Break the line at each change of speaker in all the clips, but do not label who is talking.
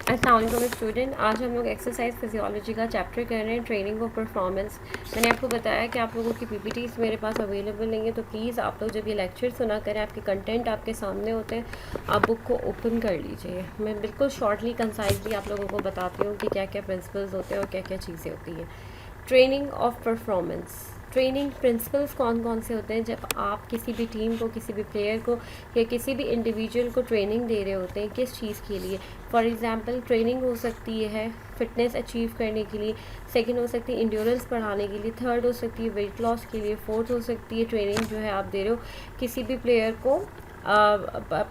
अस्सलाम वालेकुम स्टूडेंट, आज हम लोग एक्सरसाइज फिजियोलॉजी का चैप्टर कर रहे हैं, ट्रेनिंग और परफॉर्मेंस। मैंने आपको बताया कि आप लोगों की पीपीटीज मेरे पास अवेलेबल नहीं है, तो प्लीज़ आप लोग जब ये लेक्चर सुना करें, आपके कंटेंट आपके सामने होते हैं, आप बुक को ओपन कर लीजिए। मैं बिल्कुल शॉर्टली कंसाइजली आप लोगों को बताती हूँ कि क्या क्या प्रिंसिपल्स होते हैं और क्या क्या चीज़ें होती हैं। Training of performance, training principles कौन कौन से होते हैं जब आप किसी भी टीम को, किसी भी प्लेयर को या किसी भी इंडिविजुअल को ट्रेनिंग दे रहे होते हैं, किस चीज़ के लिए। फॉर एग्ज़ाम्पल ट्रेनिंग हो सकती है फिटनेस अचीव करने के लिए, सेकंड हो सकती है इंड्योरेंस बढ़ाने के लिए, थर्ड हो सकती है वेट लॉस के लिए, फोर्थ हो सकती है ट्रेनिंग जो है आप दे रहे हो किसी भी प्लेयर को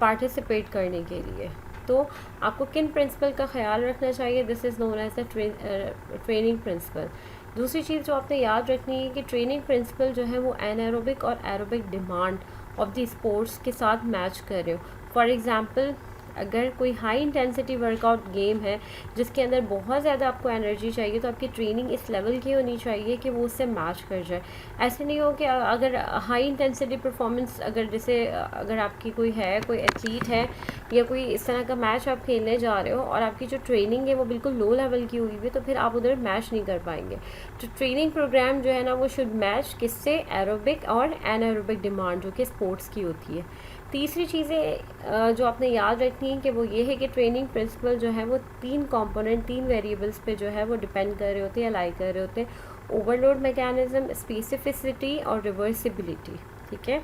पार्टिसिपेट करने के लिए। तो आपको किन प्रिंसिपल का ख्याल रखना चाहिए, this is known as the training principle. दूसरी चीज़ जो आपने याद रखनी है कि ट्रेनिंग प्रिंसिपल जो है वो एनारोबिक और aerobic demand of the sports के साथ मैच कर रहे हो। फॉर एग्ज़ाम्पल अगर कोई हाई इंटेंसिटी वर्कआउट गेम है जिसके अंदर बहुत ज़्यादा आपको एनर्जी चाहिए, तो आपकी ट्रेनिंग इस लेवल की होनी चाहिए कि वो उससे मैच कर जाए। ऐसे नहीं हो कि अगर हाई इंटेंसिटी परफॉर्मेंस, अगर जैसे अगर आपकी कोई है, कोई एथलीट है या कोई इस तरह का मैच आप खेलने जा रहे हो और आपकी जो ट्रेनिंग है वो बिल्कुल लो लेवल की हुई है, तो फिर आप उधर मैच नहीं कर पाएंगे। तो ट्रेनिंग प्रोग्राम जो है ना वो शुड मैच किससे, एरोबिक और एनारोबिक डिमांड जो कि स्पोर्ट्स की होती है। तीसरी चीज़ें जो आपने याद रखनी है कि वो ये है कि ट्रेनिंग प्रिंसिपल जो है वो तीन कंपोनेंट, तीन वेरिएबल्स पे जो है वो डिपेंड कर रहे होते हैं, अलाई कर रहे होते हैं। ओवरलोड मैकेनिज्म, स्पेसिफिसिटी और रिवर्सिबिलिटी। ठीक है,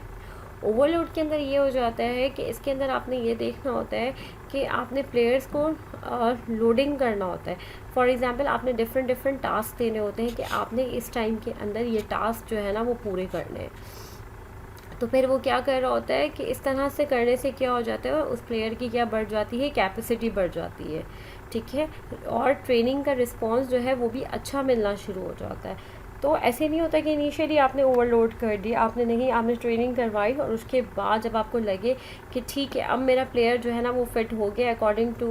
ओवरलोड के अंदर ये हो जाता है कि इसके अंदर आपने ये देखना होता है कि आपने प्लेयर्स को लोडिंग करना होता है। फॉर एग्ज़ाम्पल आपने डिफरेंट टास्क देने होते हैं कि आपने इस टाइम के अंदर ये टास्क जो है ना वो पूरे करने हैं। तो फिर वो क्या कर रहा होता है कि इस तरह से करने से क्या हो जाता है, उस प्लेयर की क्या बढ़ जाती है, कैपेसिटी बढ़ जाती है। ठीक है, और ट्रेनिंग का रिस्पॉन्स जो है वो भी अच्छा मिलना शुरू हो जाता है। तो ऐसे नहीं होता कि इनिशियली आपने ओवरलोड कर दिया, आपने नहीं, आपने ट्रेनिंग करवाई और उसके बाद जब आपको लगे कि ठीक है अब मेरा प्लेयर जो है ना वो फिट हो गया अकॉर्डिंग टू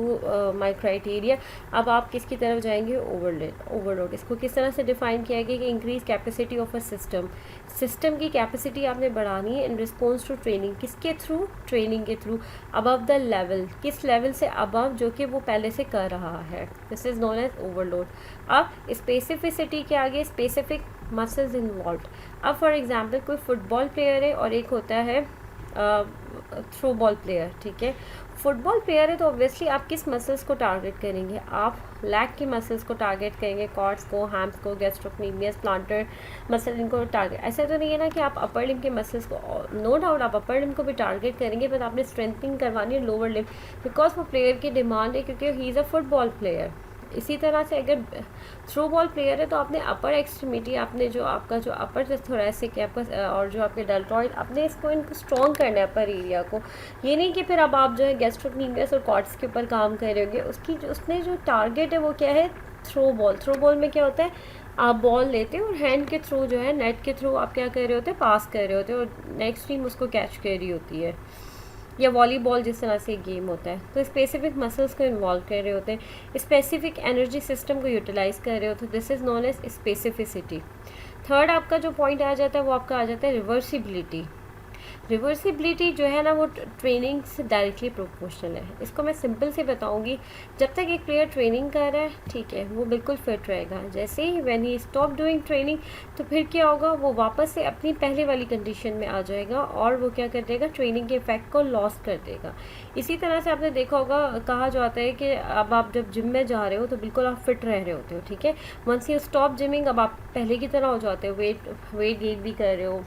माय क्राइटेरिया, अब आप किसकी तरफ जाएंगे, ओवरलोड। इसको किस तरह से डिफाइन किया गया कि increase capacity of a system की कैपेसिटी आपने बढ़ानी है इन रिस्पॉन्स टू ट्रेनिंग। किसके थ्रू, ट्रेनिंग के थ्रू। अबव द लेवल, किस लेवल से अबव जो कि वो पहले से कर रहा है, this is known as overload. अब स्पेसिफिसिटी के आगे स्पेसिफिक मसल्स इन्वॉल्व। अब फॉर एग्जांपल कोई फुटबॉल प्लेयर है और एक होता है थ्रो बॉल प्लेयर। ठीक है, फुटबॉल प्लेयर है तो ऑब्वियसली आप किस मसल्स को टारगेट करेंगे, आप लैग की मसल्स को टारगेट करेंगे, कॉर्ड्स को, हैम्स को, गैस्ट्रोक्नीमियस, प्लांटर मसल, इनको टारगेट। ऐसा तो नहीं है ना कि आप अपर लिम के मसल्स को, नो डाउट आप अपर लिम को भी टारगेट करेंगे, बट आपने स्ट्रेंथनिंग करवानी है लोअर लिम, बिकॉज वो प्लेयर की डिमांड है, क्योंकि he is a football player. इसी तरह से अगर थ्रो बॉल प्लेयर है तो आपने अपर एक्सट्रीमिटी, आपने जो आपका जो अपर थोरैसिक है आपका और जो आपके डेल्टॉइड, आपने इसको इनको स्ट्रॉन्ग करना है अपर एरिया को। ये नहीं कि फिर अब आप जो है गैस्ट्रोक्नीमियस और कॉर्ड्स के ऊपर काम कर रहे होंगे। उसकी जो उसने जो टारगेट है वो क्या है, थ्रो बॉल। थ्रो बॉल में क्या होता है, आप बॉल लेते हो और हैंड के थ्रू जो है, नेट के थ्रू आप क्या कर रहे होते हैं, पास कर रहे होते हो और नेक्स्ट टीम उसको कैच कर रही होती है। या वॉलीबॉल जिस तरह से गेम होता है, तो स्पेसिफिक मसल्स को इन्वॉल्व कर रहे होते हैं, स्पेसिफिक एनर्जी सिस्टम को यूटिलाइज कर रहे होते हैं, this is known as specificity. Third आपका जो पॉइंट आ जाता है वो आपका आ जाता है रिवर्सिबिलिटी। रिवर्सिबिलिटी जो है ना वो ट्रेनिंग से डायरेक्टली प्रोपोर्शनल है। इसको मैं सिंपल से बताऊंगी, जब तक एक प्लेयर ट्रेनिंग कर रहा है ठीक है वो बिल्कुल फिट रहेगा, जैसे ही when he stop doing training तो फिर क्या होगा, वो वापस से अपनी पहले वाली कंडीशन में आ जाएगा और वो क्या कर देगा, ट्रेनिंग के इफेक्ट को लॉस कर देगा। इसी तरह से आपने देखा होगा, कहा जाता है कि अब आप जब जिम में जा रहे हो तो बिल्कुल आप फिट रह रहे होते हो। ठीक है, वंस यू स्टॉप जिमिंग अब आप पहले की तरह हो जाते हो, वेट गेन भी कर रहे हो,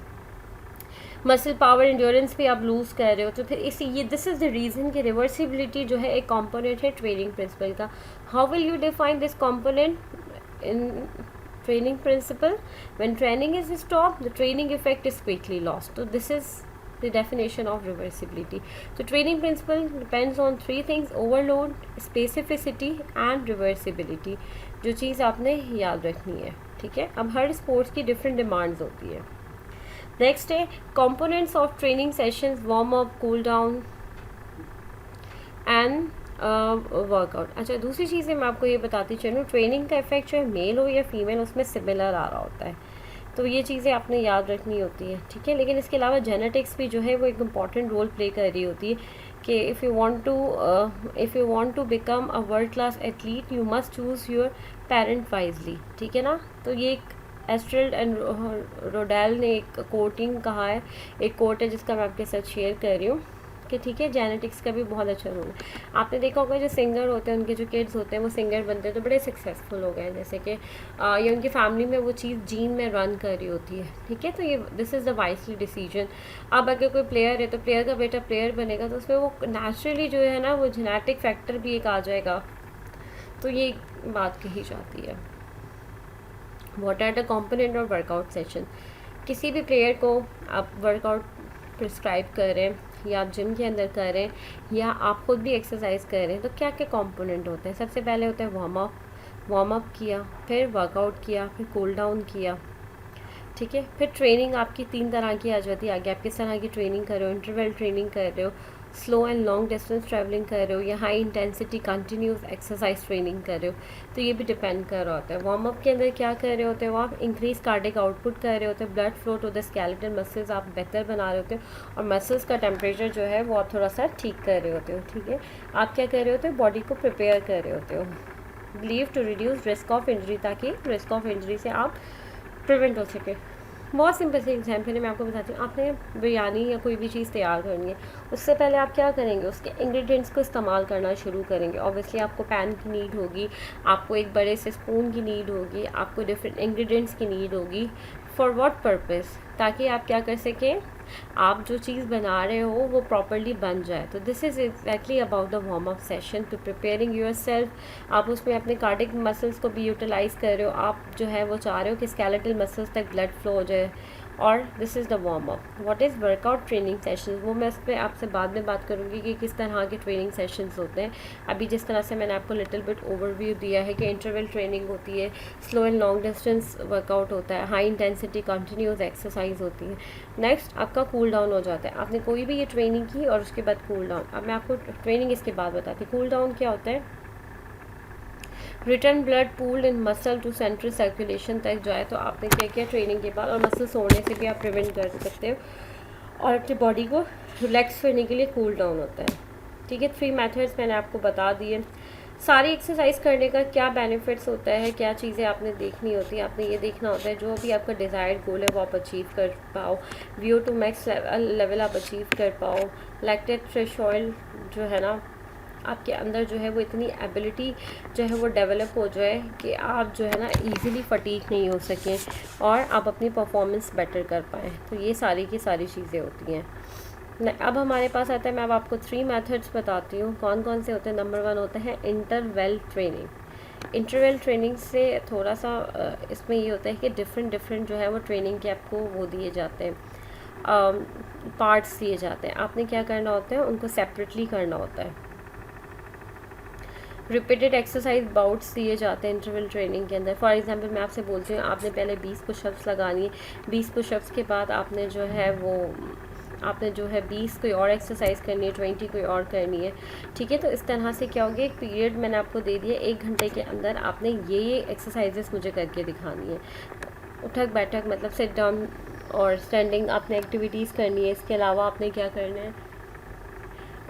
मसल पावर, इंड्योरेंस भी आप लूज़ कर रहे हो। तो फिर इसी ये दिस इज़ द रीज़न कि रिवर्सिबिलिटी जो है एक कंपोनेंट है ट्रेनिंग प्रिंसिपल का। How will you define this component in training principle, when training is stop the training effect is quickly lost. तो this is the definition of reversibility. So training principle depends on three things: overload, specificity and reversibility. जो चीज़ आपने याद रखनी है। ठीक है, अब हर sports की डिफरेंट डिमांड्स होती है। नेक्स्ट है components of training sessions, warm up, cool down and workout. अच्छा, दूसरी चीज़ें मैं आपको ये बताती चलूँ, ट्रेनिंग का इफेक्ट जो है मेल हो या फीमेल उसमें सिमिलर आ रहा होता है। तो ये चीज़ें आपने याद रखनी होती है, ठीक है। लेकिन इसके अलावा जेनेटिक्स भी जो है वो एक इम्पॉर्टेंट रोल प्ले कर रही होती है कि if you want to become a world class athlete you must choose your parent wisely, ठीक है ना। तो ये एक एस्ट्रेल्ड एंड रोडेल ने एक कोटिंग कहा है, एक कोट है जिसका मैं आपके साथ शेयर कर रही हूँ कि ठीक है, जेनेटिक्स का भी बहुत अच्छा रोल है। आपने देखा होगा जो सिंगर होते हैं उनके जो किड्स होते हैं वो सिंगर बनते हैं तो बड़े सक्सेसफुल हो गए हैं, जैसे कि ये उनकी फैमिली में वो चीज़ जीन में रन कर रही होती है, ठीक है। तो ये this is the wisely decision. अब अगर कोई प्लेयर है तो प्लेयर का बेटा प्लेयर बनेगा तो उसमें वो नेचुरली जो है ना वो जेनेटिक फैक्टर भी एक आ जाएगा, तो ये बात कही जाती है। What are the component of workout session. किसी भी प्लेयर को आप वर्कआउट प्रिस्क्राइब कर रहे हैं या आप जिम के अंदर कर रहे हैं या आप खुद भी एक्सरसाइज कर रहे हैं तो क्या क्या कंपोनेंट होते हैं। सबसे पहले होता है वार्म अप किया, फिर वर्कआउट किया, फिर कूल डाउन किया, ठीक है। फिर ट्रेनिंग आपकी 3 तरह की आ जाती है आगे, आप किस तरह की ट्रेनिंग कर रहे हो, इंटरवल ट्रेनिंग कर रहे हो, slow and long distance travelling कर रहे हो या high intensity continuous exercise training कर रहे हो, तो ये भी डिपेंड कर रहा होता है। वार्म अप के अंदर क्या कर रहे होते हो आप, इंक्रीज कार्डिक आउटपुट कर रहे होते हैं, blood flow to the skeletal muscles आप बेहतर बना रहे होते हो और मसल्स का टेम्परेचर जो है वो आप थोड़ा सा ठीक कर रहे होते हो, ठीक है। आप क्या कर रहे होते हो, बॉडी को प्रिपेयर कर रहे होते हो, believe to reduce risk of injury, ताकि रिस्क ऑफ इंजरी से आप प्रिवेंट हो सके। बहुत सिंपल से एग्जाम्पल है, मैं आपको बताती हूँ। आपने बिरयानी या कोई भी चीज़ तैयार करनी है, उससे पहले आप क्या करेंगे, उसके इंग्रेडिएंट्स को इस्तेमाल करना शुरू करेंगे। ऑब्वियसली आपको पैन की नीड होगी, आपको एक बड़े से स्पून की नीड होगी, आपको डिफरेंट इंग्रेडिएंट्स की नीड होगी। फॉर व्हाट पर्पस, ताकि आप क्या कर सकें, आप जो चीज़ बना रहे हो वो प्रॉपरली बन जाए। तो this is exactly about the warm up session to preparing yourself. आप उसमें अपने कार्डिक मसल्स को भी यूटिलाइज़ कर रहे हो, आप जो है वो चाह रहे हो कि स्केलेटल मसल्स तक ब्लड फ्लो हो जाए, और this is the warm up. What is workout training session, वो मैं इस पर आपसे बाद में बात करूँगी कि किस तरह के ट्रेनिंग सेशंस होते हैं। अभी जिस तरह से मैंने आपको लिटिल बिट ओवरव्यू दिया है कि इंटरवल ट्रेनिंग होती है, slow and long distance workout होता है, हाई इंटेंसिटी कंटिन्यूस एक्सरसाइज होती है। नेक्स्ट आपका कूल डाउन हो जाता है। आपने कोई भी ये ट्रेनिंग की और उसके बाद कूल डाउन। अब मैं आपको ट्रेनिंग इसके बाद बताती हूँ। कूल डाउन क्या होता है, return blood pooled in muscle to central circulation तक जाए। तो आपने क्या किया ट्रेनिंग के बाद, और मसल सोने से भी आप प्रिवेंट कर सकते हो और अपनी बॉडी को रिलैक्स करने के लिए कूल डाउन होता है, ठीक है। 3 मेथड्स मैंने आपको बता दिए। सारी एक्सरसाइज करने का क्या बेनिफिट्स होता है, क्या चीज़ें आपने देखनी होती है। आपने ये देखना होता है जो भी आपका डिज़ायर्ड गोल है वो आप अचीव कर पाओ, VO2 मैक्स लेवल आप अचीव कर पाओ, लैक्टेट थ्रेशोल्ड जो है ना आपके अंदर जो है वो इतनी एबिलिटी जो है वो डेवलप हो जाए कि आप जो है ना इजीली फटीक नहीं हो सकें और आप अपनी परफॉर्मेंस बेटर कर पाएँ। तो ये सारी की सारी चीज़ें होती हैं। अब हमारे पास आता है, मैं अब आपको 3 मेथड्स बताती हूँ कौन कौन से होते हैं। नंबर 1 होता है इंटरवल ट्रेनिंग। इंटरवल ट्रेनिंग से थोड़ा सा इसमें ये होता है कि डिफरेंट जो है वो ट्रेनिंग के आपको वो दिए जाते हैं, पार्ट्स दिए जाते हैं। आपने क्या करना होता है, उनको सेपरेटली करना होता है। रिपीटेड एक्सरसाइज बाउट्स दिए जाते हैं इंटरवल ट्रेनिंग के अंदर। फॉर एग्जांपल मैं आपसे बोलती हूँ, आपने पहले 20 पुशअप्स लगानी है, 20 पुशअप्स के बाद आपने जो है 20 कोई और एक्सरसाइज करनी है, 20 कोई और करनी है, ठीक है। तो इस तरह से क्या होगी, एक पीरियड मैंने आपको दे दिया, 1 घंटे के अंदर आपने ये एक्सरसाइजेस मुझे करके दिखानी है। उठक बैठक मतलब सिट डाउन और स्टैंडिंग आपने एक्टिविटीज़ करनी है। इसके अलावा आपने क्या करना है,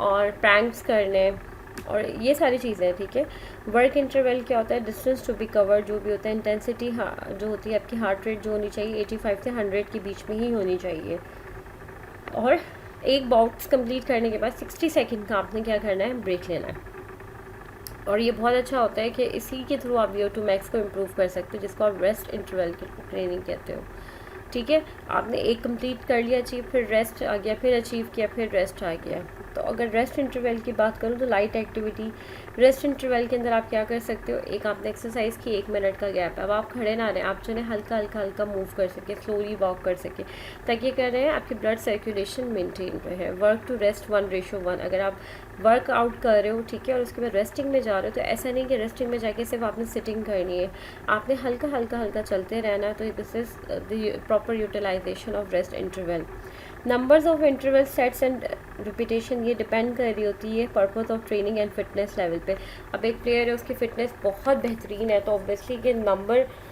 और प्रैंक्स करने हैं और ये सारी चीज़ें हैं, ठीक है। वर्क इंटरवल क्या होता है, डिस्टेंस टू बी कवर जो भी होता है, इंटेंसिटी जो होती है आपकी हार्ट रेट जो होनी चाहिए 85 से 100 के बीच में ही होनी चाहिए। और एक बाउट्स कंप्लीट करने के बाद 60 सेकंड का आपने क्या करना है, ब्रेक लेना है। और ये बहुत अच्छा होता है कि इसी के थ्रू आप VO2 मैक्स को इम्प्रूव कर सकते हो, जिसको आप रेस्ट इंटरवल की ट्रेनिंग कहते हो, ठीक है। आपने एक कंप्लीट कर लिया अचीव, फिर रेस्ट आ गया, फिर अचीव किया, फिर रेस्ट आ गया। तो अगर रेस्ट इंटरवल की बात करूँ तो लाइट एक्टिविटी रेस्ट इंटरवल के अंदर आप क्या कर सकते हो, एक आपने एक्सरसाइज की 1 मिनट का गैप है, अब आप खड़े ना रहें, आप जो है हल्का मूव कर सके, स्लोली वॉक कर सके, ताकि क्या कर रहे हैं आपकी ब्लड सर्कुलेशन मेंटेन रहे। Work to rest 1:1। अगर आप वर्कआउट कर रहे हो, ठीक है, और उसके बाद रेस्टिंग में जा रहे हो, तो ऐसा नहीं कि रेस्टिंग में जाके सिर्फ आपने सिटिंग करनी है, आपने हल्का चलते रहना है। तो this is the proper utilization of rest interval. Numbers of interval sets and repetition ये डिपेंड कर रही होती है purpose of training and fitness level पे। अब एक प्लेयर है, उसकी फ़िटनेस बहुत बेहतरीन है, तो ऑब्वियसली कि नंबर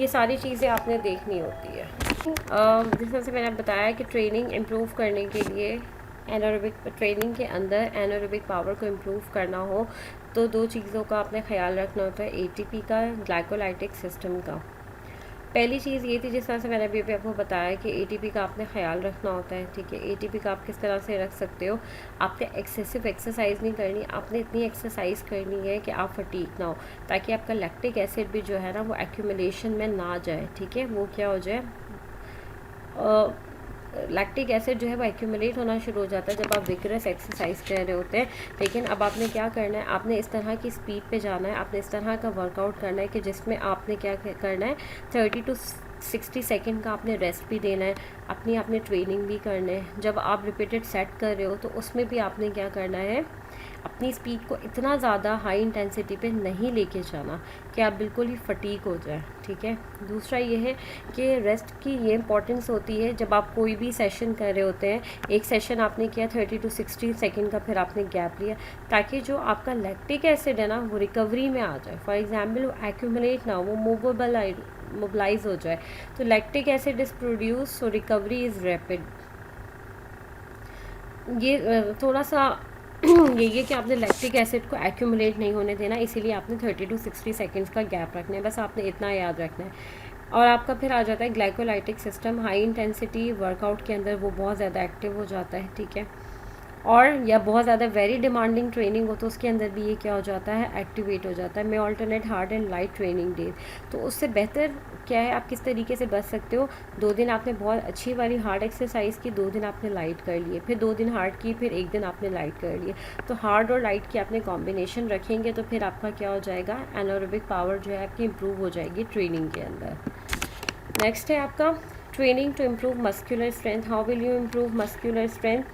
ये सारी चीज़ें आपने देखनी होती है। जिस तरह से मैंने बताया कि ट्रेनिंग इम्प्रूव करने के लिए एनारोबिक ट्रेनिंग के अंदर एनारोबिक पावर को इम्प्रूव करना हो तो दो चीज़ों का आपने ख्याल रखना होता है, एटीपी का, ग्लाइकोलाइटिक सिस्टम का। पहली चीज़ ये थी जिस तरह से मैंने अभी आपको बताया कि एटीपी का आपने ख्याल रखना होता है, ठीक है। एटीपी का आप किस तरह से रख सकते हो, आपने एक्सेसिव एक्सरसाइज नहीं करनी, आपने इतनी एक्सरसाइज करनी है कि आप फटीग ना हो, ताकि आपका लैक्टिक एसिड भी जो है ना वो एक्यूमुलेशन में ना जाए, ठीक है। वो क्या हो जाए, लैक्टिक एसिड जो है वो एक्यूमुलेट होना शुरू हो जाता है जब आप विगरस एक्सरसाइज कर रहे होते हैं। लेकिन अब आपने क्या करना है, आपने इस तरह की स्पीड पे जाना है, आपने इस तरह का वर्कआउट करना है कि जिसमें आपने क्या करना है, 30 to 60 सेकेंड का आपने रेस्ट भी देना है, अपनी आपने ट्रेनिंग भी करना है। जब आप रिपीटेड सेट कर रहे हो तो उसमें भी आपने क्या करना है, अपनी स्पीड को इतना ज़्यादा हाई इंटेंसिटी पे नहीं लेके जाना कि आप बिल्कुल ही फटीक हो जाए, ठीक है। दूसरा ये है कि रेस्ट की ये इंपॉर्टेंस होती है जब आप कोई भी सेशन कर रहे होते हैं। एक सेशन आपने किया 30 to 60 सेकेंड का, फिर आपने गैप लिया, ताकि जो आपका लैक्टिक एसिड है ना वो रिकवरी में आ जाए। फॉर एग्जाम्पल वो एक्यूमुलेट ना, वो मोबलाइज हो जाए, तो lactic acid is produce, so recovery is rapid. ये थोड़ा सा ये कि आपने लैक्टिक एसिड को एक्यूमुलेट नहीं होने देना, इसीलिए आपने 30 to 60 सेकेंड्स का गैप रखना है, बस आपने इतना याद रखना है। और आपका फिर आ जाता है glycolytic system, high intensity workout के अंदर वो बहुत ज़्यादा एक्टिव हो जाता है, ठीक है। और या बहुत ज़्यादा वेरी डिमांडिंग ट्रेनिंग हो तो उसके अंदर भी ये क्या हो जाता है, एक्टिवेट हो जाता है। मैं alternate hard and light training days, तो उससे बेहतर क्या है, आप किस तरीके से बच सकते हो। 2 दिन आपने बहुत अच्छी वाली हार्ड एक्सरसाइज की, 2 दिन आपने लाइट कर लिए, फिर 2 दिन हार्ड की, फिर 1 दिन आपने लाइट कर लिए, तो हार्ड और लाइट की आपने कॉम्बिनेशन रखेंगे तो फिर आपका क्या हो जाएगा, एनारोबिक पावर जो है आपकी इम्प्रूव हो जाएगी ट्रेनिंग के अंदर। नेक्स्ट है आपका training to improve muscular strength. How will you improve muscular strength?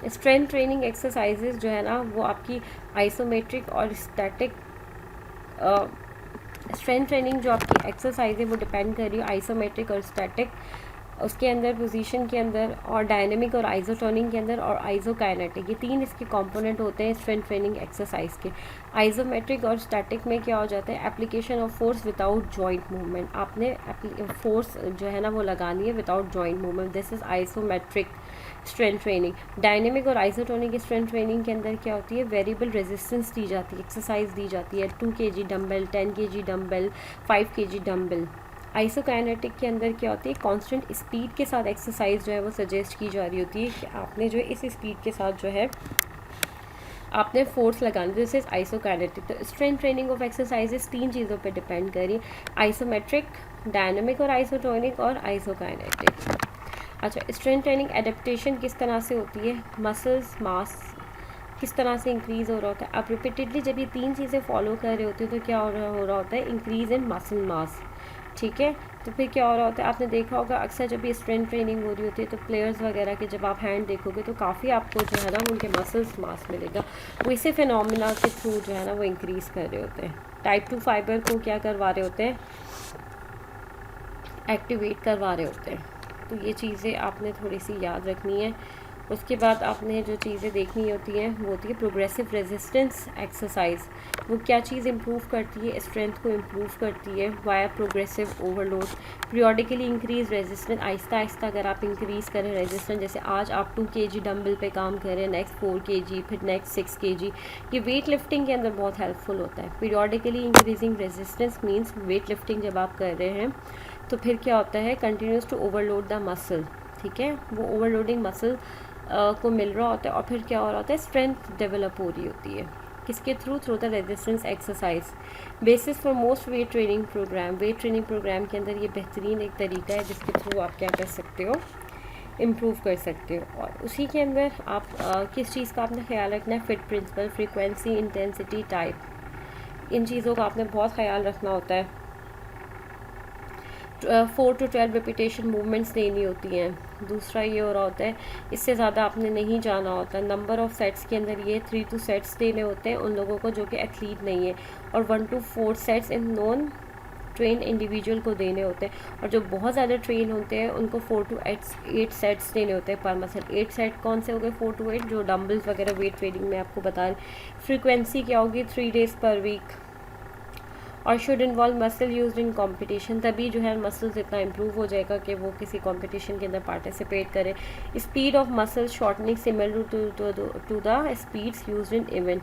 Strength training exercises जो है ना वो आपकी आइसोमेट्रिक और स्टैटिक, स्ट्रेंथ ट्रेनिंग जो आपकी एक्सरसाइज है वो डिपेंड कर रही है आइसोमेट्रिक और स्टैटिक, उसके अंदर पोजीशन के अंदर, और डायनेमिक और आइसोटोनिक के अंदर, और आइसोकाइनेटिक, ये 3 इसके कंपोनेंट होते हैं स्ट्रेंथ ट्रेनिंग एक्सरसाइज के। आइसोमेट्रिक और स्टैटिक में क्या हो जाता है, application of force without joint movement, आपने फोर्स जो है ना वो लगानी है without joint movement, this is isometric strength training. Dynamic और आइसोटोनिक स्ट्रेंथ ट्रेनिंग के अंदर क्या होती है, वेरिएबल रेजिस्टेंस दी जाती है, एक्सरसाइज दी जाती है, 2 kg dumbbell, 10 kg dumbbell, 5 kg dumbbell. Isokinetic के अंदर क्या होती है, कांस्टेंट स्पीड के साथ एक्सरसाइज जो है वो सजेस्ट की जा रही होती है कि आपने जो है इस स्पीड के साथ जो है आपने फोर्स लगाना, दिस इज आइसोकाइनेटिक। तो स्ट्रेंथ ट्रेनिंग ऑफ एक्सरसाइजेस 3 चीज़ों पे डिपेंड करिए, आइसोमेट्रिक, डायनेमिक और आइसोटोनिक, और आइसोकाइनेटिक। अच्छा, स्ट्रेंथ ट्रेनिंग एडेप्टेशन किस तरह से होती है, मसल्स मास किस तरह से इंक्रीज़ हो रहा होता है। आप रिपीटेडली जब ये 3 चीज़ें फॉलो कर रहे होते हैं तो क्या हो रहा होता है, इंक्रीज़ इन मसल मास, ठीक है। तो फिर क्या हो रहा होता है, आपने देखा होगा अक्सर जब ये स्ट्रेंथ ट्रेनिंग हो रही होती है तो प्लेयर्स वगैरह के जब आप हैंड देखोगे तो काफ़ी आपको जो है ना उनके मसल्स मास मिलेगा, वो इसी फिनोमिना के थ्रू जो है ना वो इंक्रीज़ कर रहे होते हैं। टाइप 2 फाइबर को क्या करवा रहे होते हैं, एक्टिवेट करवा रहे होते हैं। तो ये चीज़ें आपने थोड़ी सी याद रखनी है। उसके बाद आपने जो चीज़ें देखनी होती हैं वो होती है प्रोग्रेसिव रेजिस्टेंस एक्सरसाइज। वो क्या चीज़ इंप्रूव करती है, स्ट्रेंथ को इंप्रूव करती है via progressive overload. Periodically increase resistance, Aahista Aahista अगर आप इंक्रीज़ करें रेजिस्टेंस, जैसे आज आप 2 kg डम्बल पे काम करें, नेक्स्ट 4 kg, फिर नेक्स्ट 6 kg, ये वेट लिफ्टिंग के अंदर बहुत हेल्पफुल होता है। Periodically increasing resistance means weight lifting जब आप कर रहे हैं तो फिर क्या होता है, continuous to overload the muscle, ठीक है। वो ओवरलोडिंग मसल को मिल रहा होता है और फिर क्या हो रहा होता है, स्ट्रेंथ डेवलप हो रही होती है, किसके through, through the resistance exercise. Basis for most weight training program, weight training program के अंदर ये बेहतरीन एक तरीका है जिसके थ्रू आप क्या कर सकते हो, इम्प्रूव कर सकते हो। और उसी के अंदर आप किस चीज़ का आपने ख्याल रखना है, fit principle, frequency, intensity, type, इन चीज़ों का आपने बहुत ख्याल रखना होता है। 4 to 12 रिपीटेशन मूवमेंट्स देनी होती हैं। दूसरा ये हो रहा होता है, इससे ज़्यादा आपने नहीं जाना होता। नंबर ऑफ़ सेट्स के अंदर ये 3 to सेट्स देने होते हैं उन लोगों को जो कि एथलीट नहीं है, और 1 to 4 sets in non train individual को देने होते हैं, और जो बहुत ज़्यादा ट्रेन होते हैं उनको 4 to 8 सेट्स देने होते हैं पर मसल। 8 सेट कौन से हो गए, 4 to 8 जो डम्बल्स वगैरह वेट ट्रेनिंग में आपको बता रहे। फ्रीक्वेंसी क्या होगी, 3 days per week। और should involve muscle used in competition, तभी जो है मसल्स इतना इम्प्रूव हो जाएगा कि वो किसी कंपटीशन के अंदर पार्टिसिपेट करे। Speed of muscle shortening similar to the speeds used in event.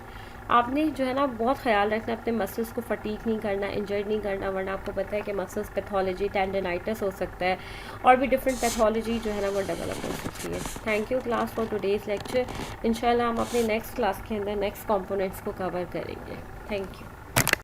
आपने जो है ना बहुत ख्याल रखना अपने मसल्स को फटीक नहीं करना, इंजर्ड नहीं करना, वरना आपको पता है कि मसल्स पैथोलॉजी, टेंडनाइटिस हो सकता है और भी डिफरेंट पैथोलॉजी जो है ना वो डेवलप हो सकती है। Thank you class for today's lecture. इंशाल्लाह हम अपने नेक्स्ट क्लास के अंदर नेक्स्ट कंपोनेंट्स को कवर करेंगे। Thank you.